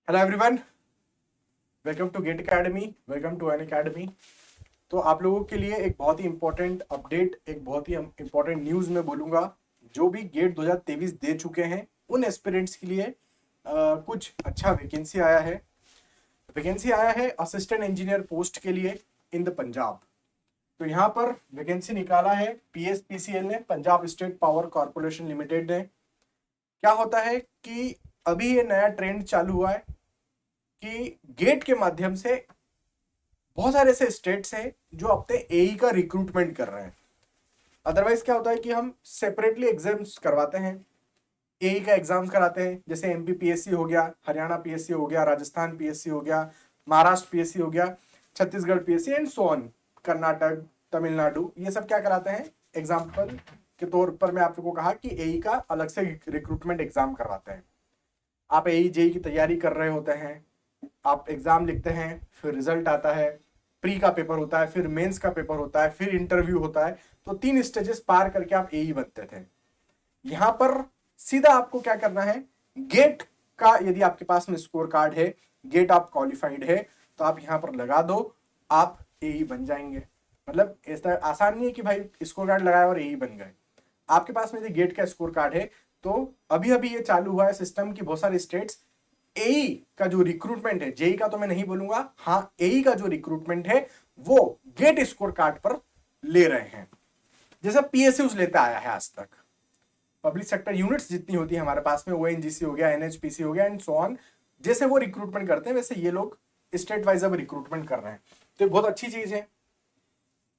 Hello everyone, welcome to GATE academy, welcome to an academy. तो आप लोगों के लिए एक बहुत ही इंपॉर्टेंट अपडेट, एक बहुत ही इंपॉर्टेंट न्यूज़ मैं बोलूँगा। जो भी गेट 2023 दे चुके हैं उन एस्पिरेंट्स के लिए कुछ अच्छा वैकेंसी आया है असिस्टेंट इंजीनियर पोस्ट के लिए इन द पंजाब। तो यहाँ पर वैकेंसी निकाला है पीएसपीसीएल ने, Punjab state power corporation limited ने। क्या होता है कि अभी ये नया ट्रेंड चालू हुआ है कि गेट के माध्यम से बहुत सारे ऐसे स्टेट्स हैं जो अपने एई का रिक्रूटमेंट कर रहे हैं। अदरवाइज क्या होता है कि हम सेपरेटली एग्जाम्स करवाते हैं, एई का एग्जाम्स कराते हैं, जैसे एमपी पीएससी हो गया, हरियाणा पीएससी हो गया, राजस्थान पीएससी हो गया, महाराष्ट्र पीएससी हो गया, Chhattisgarh PSC and so on, Karnataka, Tamil Nadu, ये सब क्या कराते हैं। एग्जाम्पल के तौर पर मैं आप लोगों को कहा कि एई का अलग से रिक्रूटमेंट एग्जाम करवाते हैं। आप एई जेई की तैयारी कर रहे होते हैं, आप एग्जाम लिखते हैं, फिर रिजल्ट आता है, प्री का पेपर होता है, फिर मेंस का पेपर होता है, फिर इंटरव्यू होता है। तो 3 स्टेजेस पार करके आप एई बनते थे। यहां पर सीधा आपको क्या करना है, गेट का यदि आपके पास में स्कोर कार्ड है, गेट आप क्वालिफाइड है, तो आप यहां पर लगा दो, आप एई बन जाएंगे। मतलब ऐसा आसान नहीं है कि भाई स्कोर कार्ड लगाया और एई बन गए। आपके पास में यदि गेट का स्कोर कार्ड है तो अभी अभी ये चालू हुआ है सिस्टम की बहुत सारे स्टेट्स एई का जो रिक्रूटमेंट है, जेई का तो मैं नहीं बोलूंगा, हाँ एई का जो रिक्रूटमेंट है वो गेट स्कोर कार्ड पर ले रहे हैं, जैसा पीएसयूज लेता आया है आज तक। पब्लिक सेक्टर यूनिट्स जितनी होती है हमारे पास में, ओएनजीसी हो गया, एनएचपीसी हो गया एंड सो ऑन, जैसे वो रिक्रूटमेंट करते हैं वैसे ये लोग स्टेट वाइज अब रिक्रूटमेंट कर रहे हैं। तो बहुत अच्छी चीज है।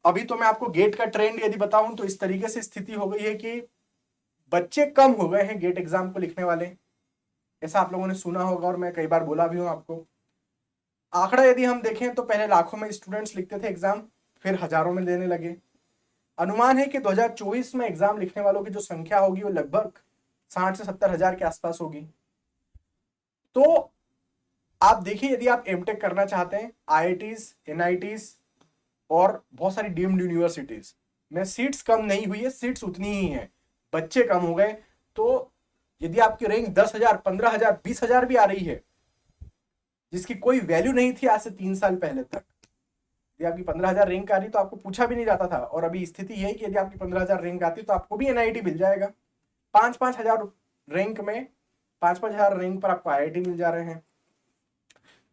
अभी तो मैं आपको गेट का ट्रेंड यदि बताऊं तो इस तरीके से स्थिति हो गई है कि बच्चे कम हो गए हैं गेट एग्जाम को लिखने वाले। ऐसा आप लोगों ने सुना होगा और मैं कई बार बोला भी हूं आपको। आंकड़ा यदि हम देखें तो पहले लाखों में स्टूडेंट्स लिखते थे एग्जाम, फिर हजारों में देने लगे। अनुमान है कि 2024 में एग्जाम लिखने वालों की जो संख्या होगी वो लगभग 60 से 70 हजार के आसपास होगी। तो आप देखिए, यदि आप एमटेक करना चाहते हैं, आईआईटीज, एनआईटीज और बहुत सारी डीम्ड यूनिवर्सिटीज में सीट्स कम नहीं हुई है, सीट्स उतनी ही है, बच्चे कम हो गए। तो यदि आपकी रैंक 10,000, 15,000, 20,000 भी आ रही है, जिसकी कोई वैल्यू नहीं थी आज से 3 साल पहले तक, यदि आपकी 15,000 रैंक आ रही तो आपको पूछा भी नहीं जाता था। और अभी स्थिति यही कि यदि आपकी 15,000 रैंक आती तो आपको भी एनआईटी मिल जाएगा। 5-5 हजार रैंक में, 5-5 हजार रैंक पर आपको आईआईटी मिल जा रहे हैं।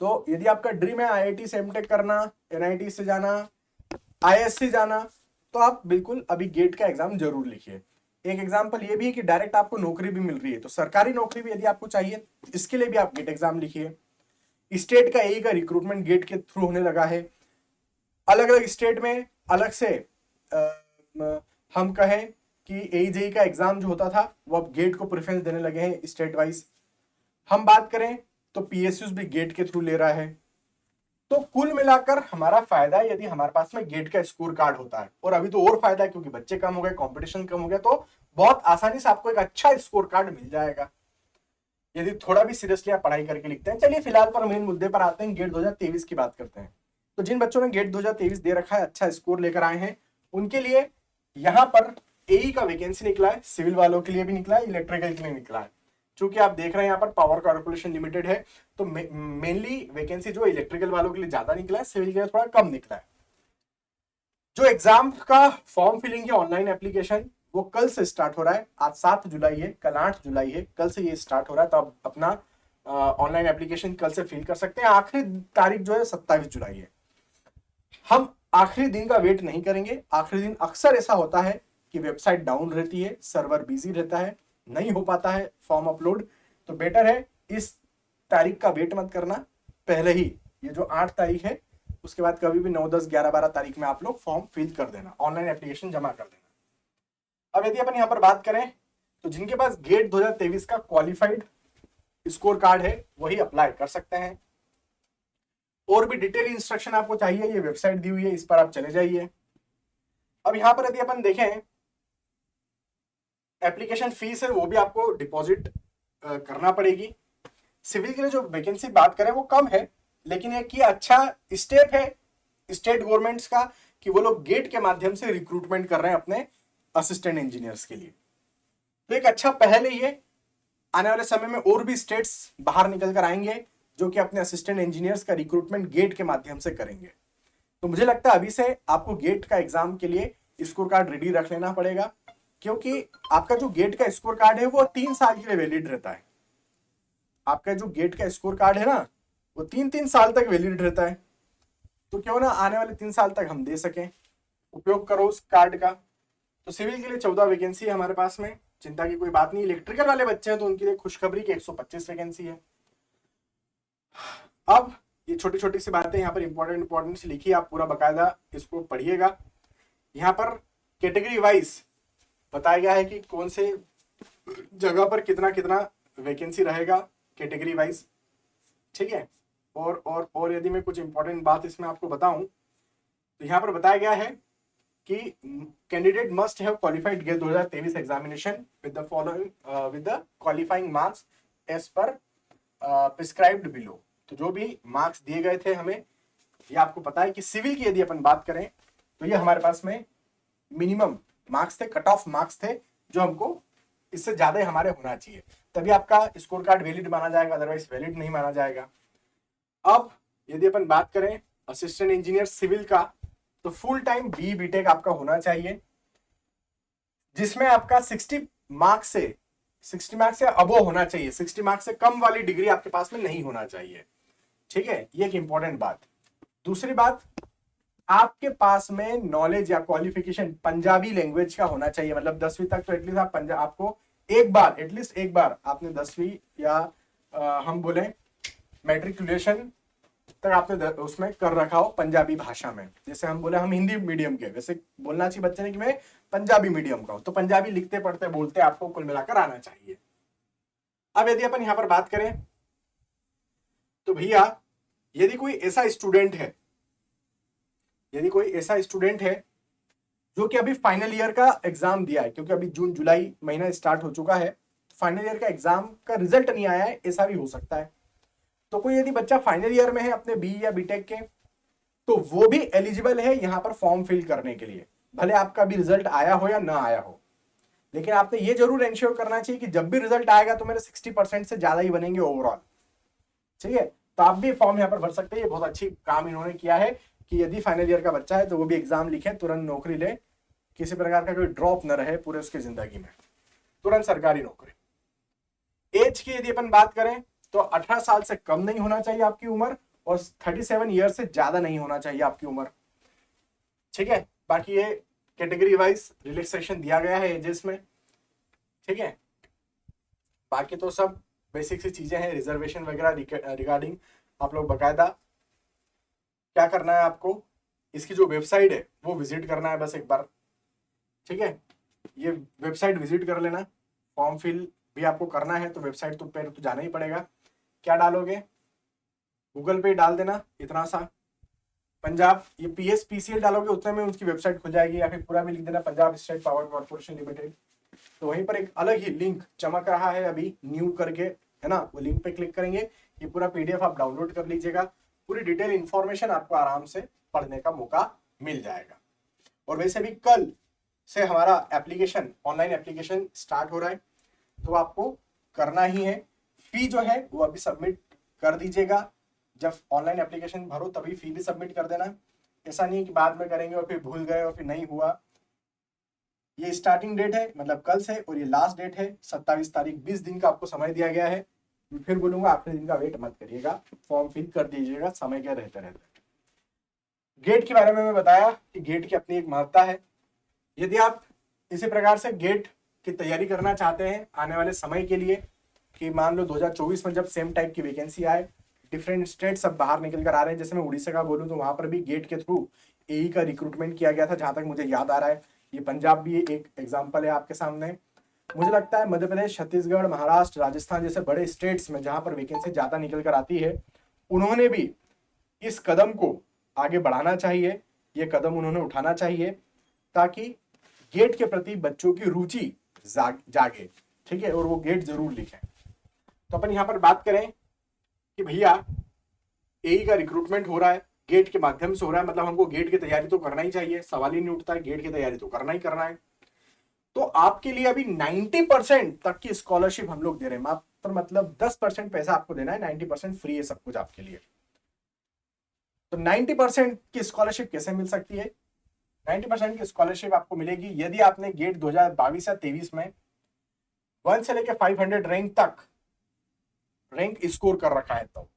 तो यदि आपका ड्रीम है आईआईटी से एमटेक करना, एनआईटी से जाना, आईएससी जाना, तो आप बिल्कुल अभी गेट का एग्जाम जरूर लिखिए। एक एग्जाम्पल ये भी है कि डायरेक्ट आपको नौकरी भी मिल रही है, तो सरकारी नौकरी भी यदि आपको चाहिए इसके लिए भी आप गेट एग्जाम लिखिए। स्टेट का एई का रिक्रूटमेंट गेट के थ्रू होने लगा है। अलग अलग स्टेट में अलग से हम कहें कि एई जेई का एग्जाम जो होता था वो अब गेट को प्रेफरेंस देने लगे हैं स्टेट वाइज। हम बात करें तो पीएसयूज भी गेट के थ्रू ले रहा है। तो कुल मिलाकर हमारा फायदा है यदि हमारे पास में गेट का स्कोर कार्ड होता है, और अभी तो और फायदा है क्योंकि बच्चे कम हो गए, कंपटीशन कम हो गया, तो बहुत आसानी से आपको एक अच्छा स्कोर कार्ड मिल जाएगा यदि थोड़ा भी सीरियसली आप पढ़ाई करके लिखते हैं। चलिए फिलहाल पर मेन मुद्दे पर आते हैं, गेट 2023 की बात करते हैं। तो जिन बच्चों ने गेट 2023 दे रखा है, अच्छा स्कोर लेकर आए हैं, उनके लिए यहाँ पर एई का वैकेंसी निकला है, सिविल वालों के लिए भी निकला है, इलेक्ट्रिकल के लिए निकला है। चूंकि आप देख रहे हैं यहाँ पर पावर कॉर्पोरेशन लिमिटेड है, तो मेनली वैकेंसी जो इलेक्ट्रिकल वालों के लिए ज्यादा निकला है, सिविल के लिए थोड़ा कम निकला है। जो एग्जाम का फॉर्म फिलिंग है, ऑनलाइन एप्लीकेशन, वो कल से स्टार्ट हो रहा है। आज 7 जुलाई है, कल 8 जुलाई है, कल से ये स्टार्ट हो रहा है। तो आप अपना ऑनलाइन एप्लीकेशन कल से फिल कर सकते हैं। आखिरी तारीख जो है 27 जुलाई है। हम आखिरी दिन का वेट नहीं करेंगे। आखिरी दिन अक्सर ऐसा होता है कि वेबसाइट डाउन रहती है, सर्वर बिजी रहता है, नहीं हो पाता है फॉर्म अपलोड। तो बेटर है इस तारीख का वेट मत करना, पहले ही ये जो 8 तारीख है उसके बाद कभी भी 9, 10, 11, 12 तारीख में आप लोग फॉर्म फिल कर देना, ऑनलाइन एप्लीकेशन जमा कर देना। अब यदि अपन यहाँ पर बात करें तो जिनके पास गेट 2023 का क्वालिफाइड स्कोर कार्ड है वही अप्लाई कर सकते हैं। और भी डिटेल इंस्ट्रक्शन आपको चाहिए, ये वेबसाइट दी हुई है, इस पर आप चले जाइए। अब यहां पर यदि अपन देखें, एप्लीकेशन फीस है वो भी आपको डिपॉजिट करना पड़ेगी। सिविल के लिए जो वैकेंसी बात करें वो कम है, लेकिन एक ये अच्छा स्टेप है स्टेट गवर्नमेंट्स का कि वो लोग गेट के माध्यम से रिक्रूटमेंट कर रहे हैं अपने असिस्टेंट इंजीनियर्स के लिए। तो एक अच्छा पहल ही है। आने वाले समय में और भी स्टेट्स बाहर निकल कर आएंगे जो कि अपने असिस्टेंट इंजीनियर्स का रिक्रूटमेंट गेट के माध्यम से करेंगे। तो मुझे लगता है अभी से आपको गेट का एग्जाम के लिए स्कोर कार्ड रेडी रख लेना पड़ेगा, क्योंकि आपका जो गेट का स्कोर कार्ड है वो 3 साल के लिए वैलिड रहता है। आपका जो गेट का स्कोर कार्ड है ना, वो 3-3 साल तक वैलिड रहता है। तो क्यों ना आने वाले 3 साल तक हम दे सकें, उपयोग करो उस कार्ड का। तो सिविल के लिए 14 वैकेंसी है हमारे पास में, चिंता की कोई बात नहीं। इलेक्ट्रिकल वाले बच्चे हैं तो उनके लिए खुशखबरी की 125 वैकेंसी है। अब ये छोटी छोटी सी बातें यहाँ पर इंपॉर्टेंट सी लिखी, आप पूरा बकायदा इसको पढ़िएगा। यहाँ पर कैटेगरी वाइज बताया गया है कि कौन से जगह पर कितना कितना वैकेंसी रहेगा कैटेगरी वाइज, ठीक है। और यदि मैं कुछ इंपॉर्टेंट बात इसमें आपको बताऊं तो यहाँ पर बताया गया है कि candidate must have qualified GATE 2023 examination with the following with the qualifying marks as per prescribed below. तो जो भी मार्क्स दिए गए थे हमें, ये आपको पता है कि सिविल की यदि अपन बात करें तो ये हमारे पास में मिनिमम मार्क्स थे, कट ऑफ मार्क्स थे, जो हमको इससे ज्यादा हमारे होना चाहिए, तभी आपका स्कोर कार्ड वैलिड माना जाएगा, अदरवाइज वैलिड नहीं माना जाएगा। अब यदि अपन बात करें असिस्टेंट इंजीनियर सिविल का, तो फुल टाइम बी बीटेक आपका होना चाहिए, जिसमें आपका 60 मार्क्स से अबो होना चाहिए, 60 मार्क्स से कम वाली डिग्री आपके पास में नहीं होना चाहिए, ठीक है। ये एक इंपॉर्टेंट बात। दूसरी बात, आपके पास में नॉलेज या क्वालिफिकेशन पंजाबी लैंग्वेज का होना चाहिए, मतलब 10वीं तक तो एटलीस्ट आप आपको एटलीस्ट एक बार आपने 10वीं या हम बोले मैट्रिकुलेशन तक आपने उसमें कर रखा हो पंजाबी भाषा में। जैसे हम बोले हम हिंदी मीडियम के, वैसे बोलना चाहिए बच्चे ने कि मैं पंजाबी मीडियम का हूं, तो पंजाबी लिखते पढ़ते बोलते आपको कुल मिलाकर आना चाहिए। अब यदि अपन यहां पर बात करें तो भैया यदि कोई ऐसा स्टूडेंट है जो कि अभी फाइनल ईयर का एग्जाम दिया है, क्योंकि अभी जून जुलाई महीना स्टार्ट हो चुका है, फाइनल ईयर का एग्जाम का रिजल्ट नहीं आया है, ऐसा भी हो सकता है। तो कोई यदि बच्चा फाइनल ईयर में है अपने बी या बीटेक के, तो वो भी एलिजिबल है यहां पर फॉर्म फिल करने के लिए, भले आपका भी रिजल्ट आया हो या ना आया हो। लेकिन आपने ये जरूर इंश्योर करना चाहिए कि जब भी रिजल्ट आएगा तो मेरे 60% से ज्यादा ही बनेंगे ओवरऑल, ठीक है। तो आप भी फॉर्म यहाँ पर भर सकते हैं। ये बहुत अच्छी काम इन्होंने किया है कि यदि फाइनल ईयर का बच्चा है तो वो भी एग्जाम लिखे, तुरंत नौकरी ले, किसी प्रकार का कोई ड्रॉप न रहे पूरे उसकी जिंदगी में, तुरंत सरकारी नौकरी। एज की यदि अपन बात करें तो 18 साल से कम नहीं होना चाहिए आपकी उम्र, और 37 ईयर से ज्यादा नहीं होना चाहिए आपकी उम्र, ठीक है। बाकी ये कैटेगरी वाइज रिलैक्सेशन दिया गया है एजेस में, ठीक है। बाकी तो सब बेसिक सी चीजें हैं, रिजर्वेशन वगैरह रिगार्डिंग आप लोग बकायदा क्या करना है आपको, इसकी जो वेबसाइट है वो विजिट करना है बस एक बार, ठीक है। ये वेबसाइट विजिट कर लेना। फॉर्म फिल भी आपको करना है तो वेबसाइट तो पहले तो जाना ही पड़ेगा। क्या डालोगे, गूगल पे डाल देना इतना सा पंजाब, ये PSPCL डालोगे उतने में उसकी वेबसाइट खुल जाएगी, या फिर पूरा भी लिख देना Punjab state power corporation limited. तो वहीं पर एक अलग ही लिंक चमक रहा है अभी न्यू करके, है ना, वो लिंक पे क्लिक करेंगे, ये पूरा PDF आप डाउनलोड कर लीजिएगा, पूरी डिटेल इंफॉर्मेशन आपको आराम से पढ़ने का मौका मिल जाएगा। और वैसे भी कल से हमारा ऑनलाइन एप्लीकेशन स्टार्ट हो रहा है, तो आपको करना ही है। फी जो है वो अभी सबमिट कर दीजिएगा, जब ऑनलाइन एप्लीकेशन भरो तभी फी भी सबमिट कर देना। ऐसा नहीं कि बाद में करेंगे और फिर भूल गए और फिर नहीं हुआ। ये स्टार्टिंग डेट है मतलब कल से, और ये लास्ट डेट है 27 तारीख, 20 दिन का आपको समय दिया गया है। मैं फिर बोलूंगा आखिरी दिन का वेट मत करिएगा, फॉर्म फिल कर दीजिएगा समय के रहते रहते। गेट के बारे में मैं बताया कि गेट की अपनी एक महत्ता है। यदि आप इसी प्रकार से गेट की तैयारी करना चाहते हैं आने वाले समय के लिए, कि मान लो 2024 में जब सेम टाइप की वैकेंसी आए, डिफरेंट स्टेट सब बाहर निकल कर आ रहे हैं, जैसे मैं उड़ीसा का बोलूं तो वहां पर भी गेट के थ्रू AE का रिक्रूटमेंट किया गया था, जहां तक मुझे याद आ रहा है। ये पंजाब भी एक एग्जाम्पल है आपके सामने। मुझे लगता है मध्य प्रदेश, छत्तीसगढ़, महाराष्ट्र, राजस्थान जैसे बड़े स्टेट्स में जहां पर वैकेंसी ज्यादा निकल कर आती है, उन्होंने भी इस कदम को आगे बढ़ाना चाहिए, ये कदम उन्होंने उठाना चाहिए, ताकि गेट के प्रति बच्चों की रुचि जागे, ठीक है, और वो गेट जरूर लिखें। तो अपन यहाँ पर बात करें कि भैया AE का रिक्रूटमेंट हो रहा है, गेट के माध्यम से हो रहा है, मतलब हमको गेट की तैयारी तो करना ही चाहिए, सवाल ही नहीं उठता है, गेट की तैयारी तो करना ही करना है। तो आपके लिए अभी 90% तक की स्कॉलरशिप हम लोग दे रहे हैं। आप तो मतलब 10% पैसा आपको देना है, 90% फ्री है सब कुछ आपके लिए। तो 90% की स्कॉलरशिप कैसे मिल सकती है? 90% की स्कॉलरशिप आपको मिलेगी यदि आपने गेट 2022 या 23 में 1 से लेकर 500 रैंक तक रैंक स्कोर कर रखा है। तो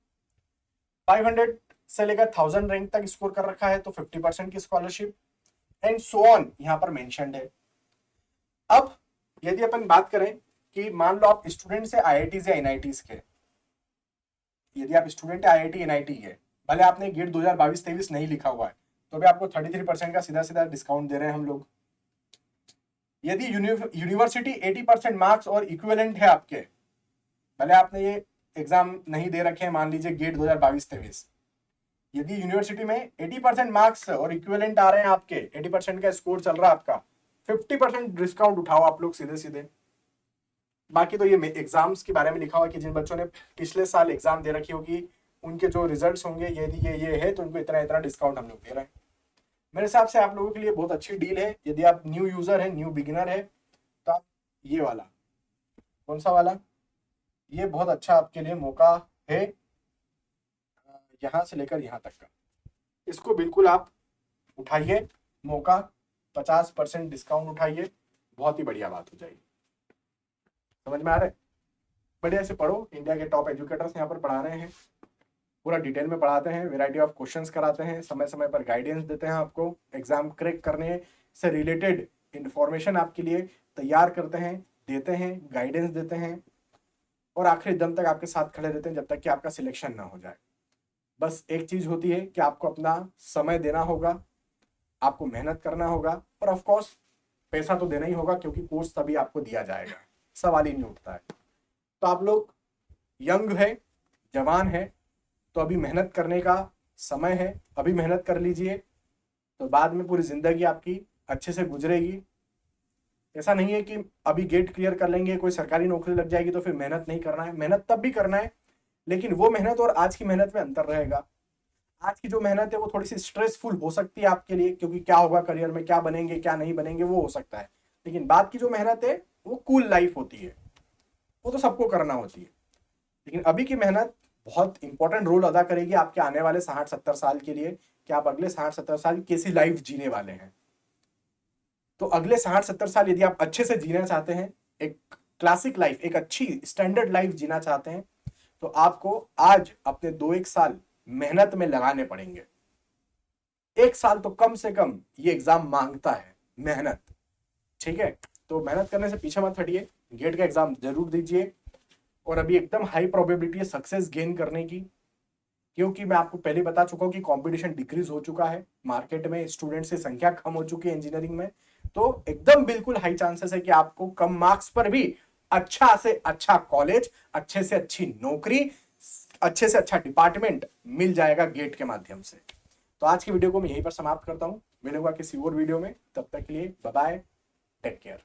500 से लेकर 1000 रैंक तक स्कोर कर रखा है तो 50% की स्कॉलरशिप एंड सो ऑन यहां पर मेंशन्ड है। अब यदि अपन बात करें कि मान लो आप स्टूडेंट है आईआईटीज या एनआईटीज के, यदि आप स्टूडेंट है आईआईटी एनआईटी के, भले आपने गेट 2022-23 नहीं लिखा हुआ है तो भी आपको 33% का सीधा सीधा डिस्काउंट दे रहे हैं हम लोग। यदि यूनिवर्सिटी 80% मार्क्स और इक्विवेलेंट है आपके, भले आपने ये एग्जाम नहीं दे रखे हैं, मान लीजिए गेट 2022-23, यदि यूनिवर्सिटी में 80% मार्क्स और इक्विवेलेंट आ रहे हैं आपके, 80% का स्कोर चल रहा है आपका, 50% डिस्काउंट उठाओ आप लोग सीधे सीधे। बाकी तो ये एग्जाम्स के बारे में लिखा हुआ कि जिन बच्चों ने पिछले साल एग्जाम दे रखी होगी उनके जो रिजल्ट्स होंगे यदि ये है तो उनको इतना इतना डिस्काउंट हम लोग दे रहे हैं। मेरे हिसाब से आप लोगों के लिए बहुत अच्छी डील है। यदि आप न्यू यूजर है, न्यू बिगिनर है, तो आप ये वाला, कौन सा वाला, ये बहुत अच्छा आपके लिए मौका है, यहां से लेकर यहां तक का, इसको बिल्कुल आप उठाइए मौका, 50% डिस्काउंट उठाइए, बहुत ही बढ़िया बात हो जाएगी। समझ में आ रहा है? बढ़िया से पढ़ो, इंडिया के टॉप एजुकेटर्स यहाँ पर पढ़ा रहे हैं, पूरा डिटेल में पढ़ाते हैं, वैरायटी ऑफ क्वेश्चंस कराते हैं, समय समय पर गाइडेंस देते हैं आपको, एग्जाम क्रैक करने से रिलेटेड इंफॉर्मेशन आपके लिए तैयार करते हैं, देते हैं, गाइडेंस देते हैं और आखिरी दम तक आपके साथ खड़े रहते हैं जब तक कि आपका सिलेक्शन ना हो जाए। बस एक चीज होती है कि आपको अपना समय देना होगा, आपको मेहनत करना होगा और ऑफ कोर्स पैसा तो देना ही होगा क्योंकि कोर्स तभी आपको दिया जाएगा, सवाल ही नहीं उठता है। तो आप लोग यंग है, जवान है, तो अभी मेहनत करने का समय है, अभी मेहनत कर लीजिए तो बाद में पूरी जिंदगी आपकी अच्छे से गुजरेगी। ऐसा नहीं है कि अभी गेट क्लियर कर लेंगे कोई सरकारी नौकरी लग जाएगी तो फिर मेहनत नहीं करना है, मेहनत तब भी करना है, लेकिन वो मेहनत और आज की मेहनत में अंतर रहेगा। आज की जो मेहनत है वो थोड़ी सी स्ट्रेसफुल हो सकती है आपके लिए, क्योंकि क्या होगा करियर में, क्या बनेंगे क्या नहीं बनेंगे वो हो सकता है, लेकिन बाद की जो मेहनत है वो कूल लाइफ होती है, वो तो सबको करना होती है। लेकिन अभी की मेहनत बहुत इंपॉर्टेंट रोल अदा करेगी आपके आने वाले 60-70 साल के लिए, कि आप अगले 60-70 साल कैसी लाइफ जीने वाले हैं। तो अगले 60-70 साल यदि आप अच्छे से जीना चाहते हैं, एक क्लासिक लाइफ, एक अच्छी स्टैंडर्ड लाइफ जीना चाहते हैं, तो आपको आज अपने 2-1 साल मेहनत में लगाने पड़ेंगे। 1 साल तो कम से कम ये एग्जाम मांगता है मेहनत, ठीक है? तो मेहनत करने से पीछे मत हटिए, गेट का एग्जाम जरूर दीजिए और अभी एकदम हाई प्रोबेबिलिटी है सक्सेस गेन करने की, क्योंकि मैं आपको पहले बता चुका हूं कि कंपटीशन डिक्रीज हो चुका है मार्केट में, स्टूडेंट्स की संख्या कम हो चुकी है इंजीनियरिंग में, तो एकदम बिल्कुल हाई चांसेस है कि आपको कम मार्क्स पर भी अच्छा से अच्छा कॉलेज, अच्छे से अच्छी नौकरी, अच्छे से अच्छा डिपार्टमेंट मिल जाएगा गेट के माध्यम से। तो आज की वीडियो को मैं यहीं पर समाप्त करता हूं, मिलूंगा किसी और वीडियो में, तब तक के लिए बाय बाय, टेक केयर।